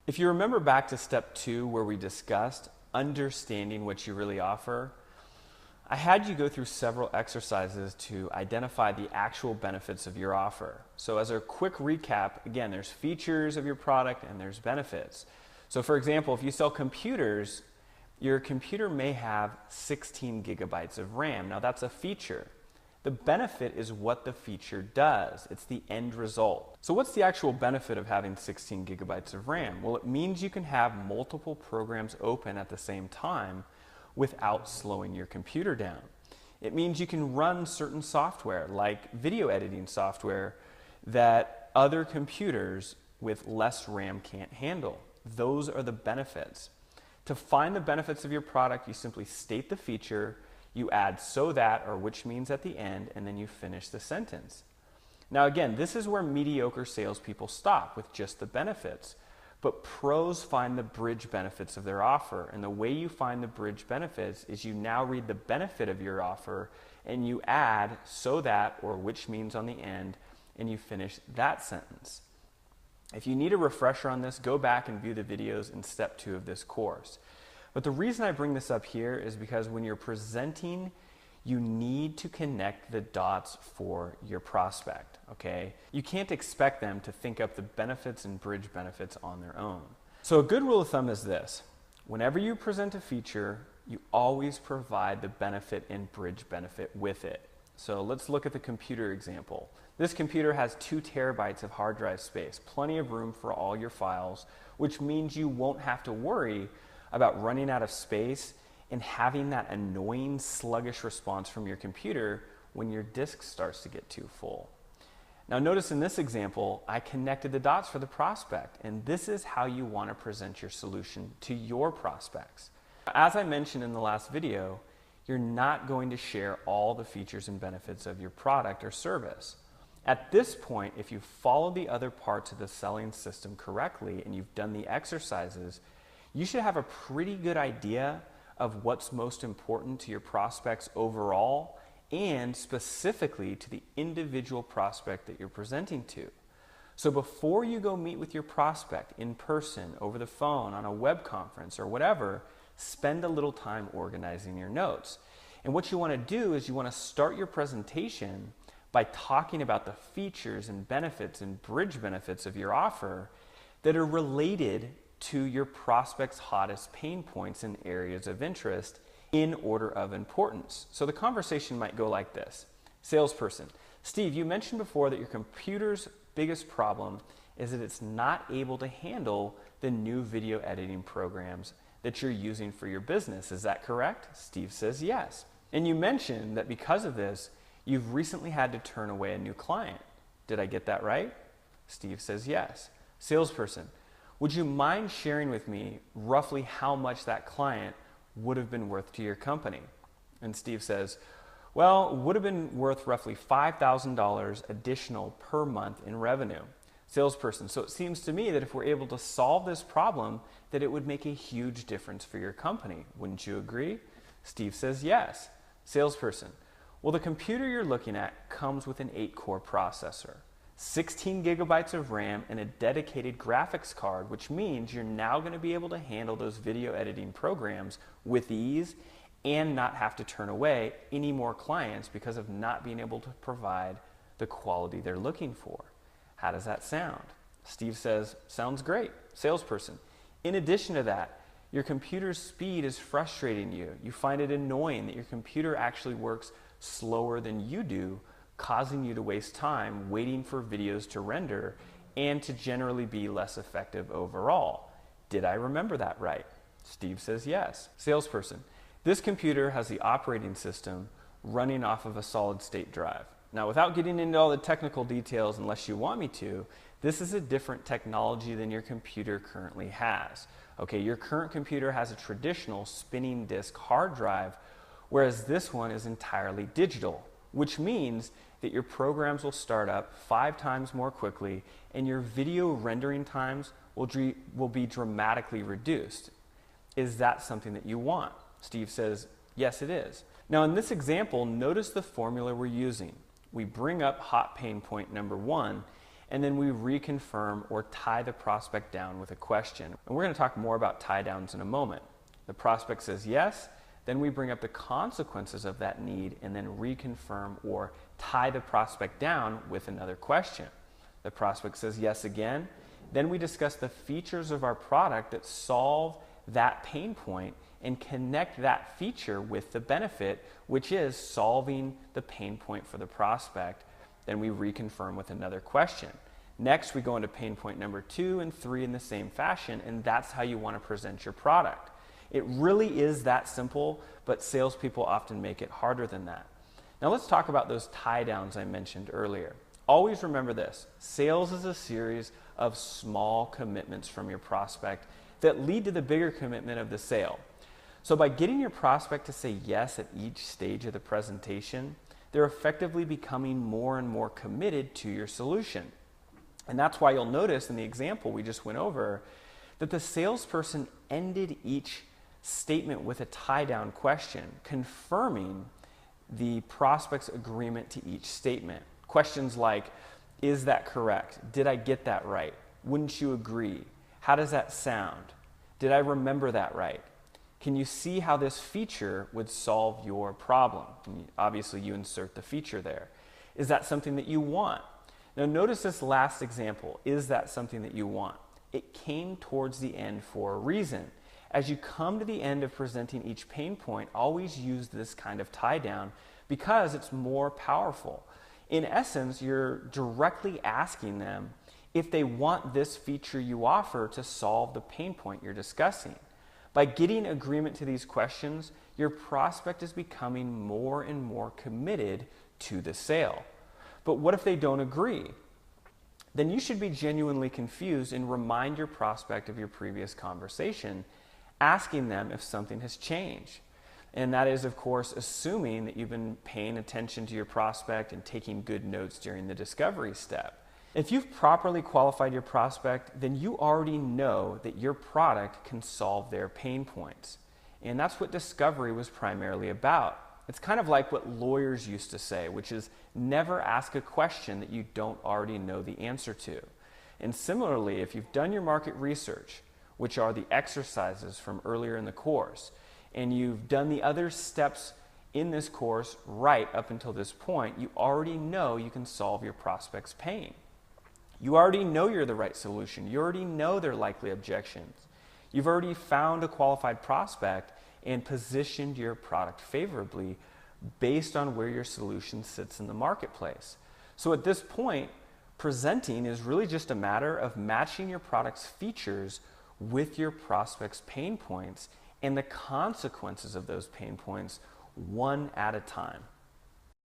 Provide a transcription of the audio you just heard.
If you remember back to step 2 where we discussed understanding what you really offer, I had you go through several exercises to identify the actual benefits of your offer. So as a quick recap, again, there's features of your product and there's benefits. So for example, if you sell computers, your computer may have 16 gigabytes of RAM. Now that's a feature. The benefit is what the feature does. It's the end result. So what's the actual benefit of having 16 gigabytes of RAM? Well, it means you can have multiple programs open at the same time without slowing your computer down. It means you can run certain software, like video editing software, that other computers with less RAM can't handle. Those are the benefits. To find the benefits of your product, you simply state the feature, you add so that or which means at the end, and then you finish the sentence. Now again, this is where mediocre salespeople stop with just the benefits. But pros find the bridge benefits of their offer. And the way you find the bridge benefits is you now read the benefit of your offer and you add so that or which means on the end, and you finish that sentence. If you need a refresher on this, go back and view the videos in step 2 of this course. But the reason I bring this up here is because when you're presenting, you need to connect the dots for your prospect, okay? You can't expect them to think up the benefits and bridge benefits on their own. So a good rule of thumb is this: whenever you present a feature, you always provide the benefit and bridge benefit with it. So let's look at the computer example. This computer has 2 terabytes of hard drive space, plenty of room for all your files, which means you won't have to worry about running out of space and having that annoying, sluggish response from your computer when your disk starts to get too full. Now notice in this example, I connected the dots for the prospect, and this is how you want to present your solution to your prospects. As I mentioned in the last video, you're not going to share all the features and benefits of your product or service. At this point, if you follow the other parts of the selling system correctly and you've done the exercises, you should have a pretty good idea of what's most important to your prospects overall and specifically to the individual prospect that you're presenting to. So before you go meet with your prospect in person, over the phone, on a web conference or whatever, spend a little time organizing your notes. And what you want to do is you want to start your presentation by talking about the features and benefits and bridge benefits of your offer that are related to your prospect's hottest pain points and areas of interest in order of importance. So the conversation might go like this. Salesperson: Steve, you mentioned before that your computer's biggest problem is that it's not able to handle the new video editing programs that you're using for your business. Is that correct? Steve says yes. And you mentioned that because of this, you've recently had to turn away a new client. Did I get that right? Steve says yes. Salesperson: would you mind sharing with me roughly how much that client would have been worth to your company? And Steve says, well, would have been worth roughly $5,000 additional per month in revenue. Salesperson: so it seems to me that if we're able to solve this problem, that it would make a huge difference for your company. Wouldn't you agree? Steve says yes. Salesperson: well, the computer you're looking at comes with an 8-core processor, 16 gigabytes of RAM, and a dedicated graphics card, which means you're now going to be able to handle those video editing programs with ease and not have to turn away any more clients because of not being able to provide the quality they're looking for. How does that sound? Steve says, sounds great. Salesperson: in addition to that, your computer's speed is frustrating you. You find it annoying that your computer actually works slower than you do, causing you to waste time waiting for videos to render and to generally be less effective overall. Did I remember that right? Steve says yes. Salesperson: this computer has the operating system running off of a solid state drive. Now, without getting into all the technical details, unless you want me to, this is a different technology than your computer currently has. Okay, your current computer has a traditional spinning disk hard drive, whereas this one is entirely digital, which means that your programs will start up 5 times more quickly and your video rendering times will be dramatically reduced. Is that something that you want? Steve says, yes, it is. Now in this example, notice the formula we're using. We bring up hot pain point number 1, and then we reconfirm or tie the prospect down with a question. And we're going to talk more about tie downs in a moment. The prospect says yes, then we bring up the consequences of that need and then reconfirm or tie the prospect down with another question. The prospect says yes again, then we discuss the features of our product that solve that pain point and connect that feature with the benefit, which is solving the pain point for the prospect. Then we reconfirm with another question. Next, we go into pain point number 2 and 3 in the same fashion, and that's how you want to present your product. It really is that simple, but salespeople often make it harder than that. Now let's talk about those tie downs I mentioned earlier. Always remember this: sales is a series of small commitments from your prospect that lead to the bigger commitment of the sale. So by getting your prospect to say yes at each stage of the presentation, they're effectively becoming more and more committed to your solution. And that's why you'll notice in the example we just went over that the salesperson ended each statement with a tie-down question, confirming the prospect's agreement to each statement. Questions like, is that correct? Did I get that right? Wouldn't you agree? How does that sound? Did I remember that right? Can you see how this feature would solve your problem? And obviously you insert the feature there. Is that something that you want? Now notice this last example. Is that something that you want? It came towards the end for a reason. As you come to the end of presenting each pain point, always use this kind of tie down because it's more powerful. In essence, you're directly asking them if they want this feature you offer to solve the pain point you're discussing. By getting agreement to these questions, your prospect is becoming more and more committed to the sale. But what if they don't agree? Then you should be genuinely confused and remind your prospect of your previous conversation, asking them if something has changed. And that is, of course, assuming that you've been paying attention to your prospect and taking good notes during the discovery step. If you've properly qualified your prospect, then you already know that your product can solve their pain points. And that's what discovery was primarily about. It's kind of like what lawyers used to say, which is never ask a question that you don't already know the answer to. And similarly, if you've done your market research, which are the exercises from earlier in the course, and you've done the other steps in this course right up until this point, you already know you can solve your prospect's pain. You already know you're the right solution. You already know their likely objections. You've already found a qualified prospect and positioned your product favorably based on where your solution sits in the marketplace. So at this point, presenting is really just a matter of matching your product's features with your prospect's pain points and the consequences of those pain points one at a time.